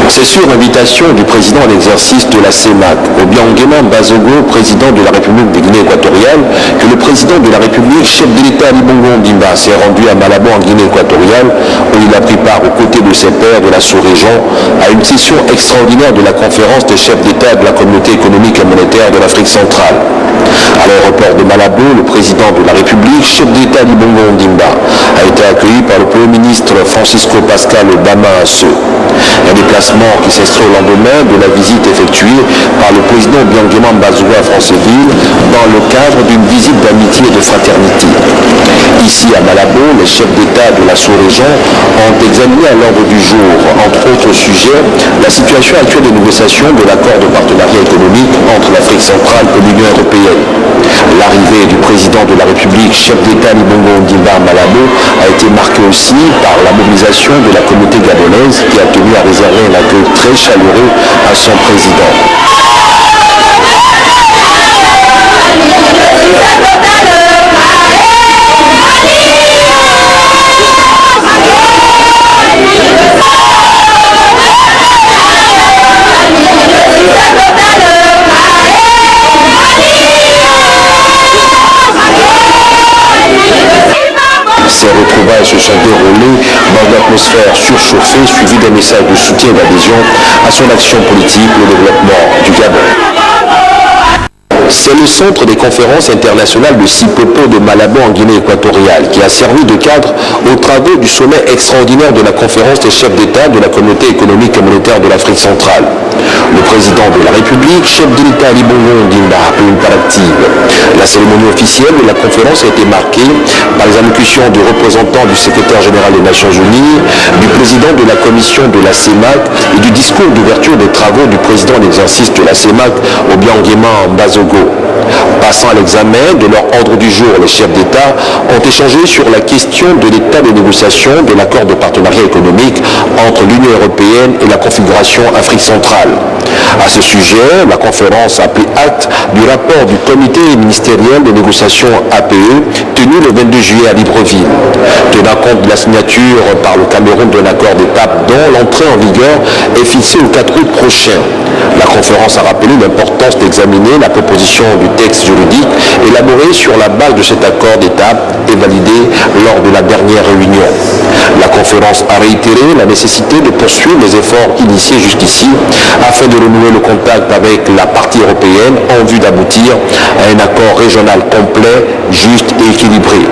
C'est sur invitation du président en exercice de la CEMAC, Obiangema Mbazogo, président de la République de Guinée équatoriale, que le président de la République, chef de l'État Ali Bongo Ondimba, s'est rendu à Malabo en Guinée équatoriale, où il a pris part aux côtés de ses pairs de la sous-région à une session extraordinaire de la conférence des chefs d'État de la communauté économique et monétaire de l'Afrique centrale. À l'aéroport de Malabo, le président de la République, chef d'État Ali Bongo Ondimba, a été accueilli par le Premier ministre Francisco Pascal Obama Assou. Un déplacement qui s'inscrit au lendemain de la visite effectuée par le président Obiangema Mbazogo à Franceville dans le cadre d'une visite d'amitié et de fraternité. Ici à Malabo, les chefs d'État de la sous-région ont examiné à l'ordre du jour, entre autres sujets, la situation actuelle des négociations de l'accord de partenariat économique entre l'Afrique centrale et l'Union européenne. L'arrivée du président de la République, chef d'État Ali Bongo Ondimba à Malabo, a été marquée aussi par la mobilisation de la communauté gabonaise qui a tenu à réserver un accueil très chaleureux à son président. Ces retrouvailles se sont déroulées dans une atmosphère surchauffée, suivie d'un message de soutien et d'adhésion à son action politique pour le développement du Gabon. C'est le centre des conférences internationales de Sipopo de Malabo en Guinée équatoriale qui a servi de cadre aux travaux du sommet extraordinaire de la conférence des chefs d'État de la communauté économique et monétaire de l'Afrique centrale. Le président de la République, chef de l'État Ali Bongo Ondimba, a pris une part active. La cérémonie officielle de la conférence a été marquée par les allocutions du représentant du secrétaire général des Nations Unies, du président de la commission de la CEMAC et du discours d'ouverture des travaux du président d'exercice de la CEMAC, Obiangema Mbazogo. Passant à l'examen de leur ordre du jour, les chefs d'État ont échangé sur la question de l'état de négociation de l'accord de partenariat économique entre l'Union européenne et la Confédération Afrique centrale. À ce sujet, la conférence a pris acte du rapport du comité ministériel de négociation APE tenu le 22 juillet à Libreville. Tenant compte de la signature par le Cameroun d'un accord d'étape dont l'entrée en vigueur est fixée au 4 août prochain. La conférence a rappelé l'importance d'examiner la proposition du texte juridique élaboré sur la base de cet accord d'étape et validé lors de la dernière réunion. La conférence a réitéré la nécessité de poursuivre les efforts initiés jusqu'ici afin de renouer le contact avec la partie européenne en vue d'aboutir à un accord régional complet, juste et équilibré.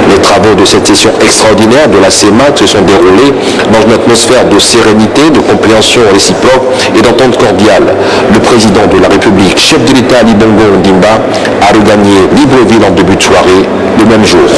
Les travaux de cette session extraordinaire de la CEMAC se sont déroulés dans une atmosphère de sérénité, de compréhension réciproque et d'entente cordiale. Le président de la République, chef de l'État Ali Bongo Ondimba, a regagné Libreville en début de soirée le même jour.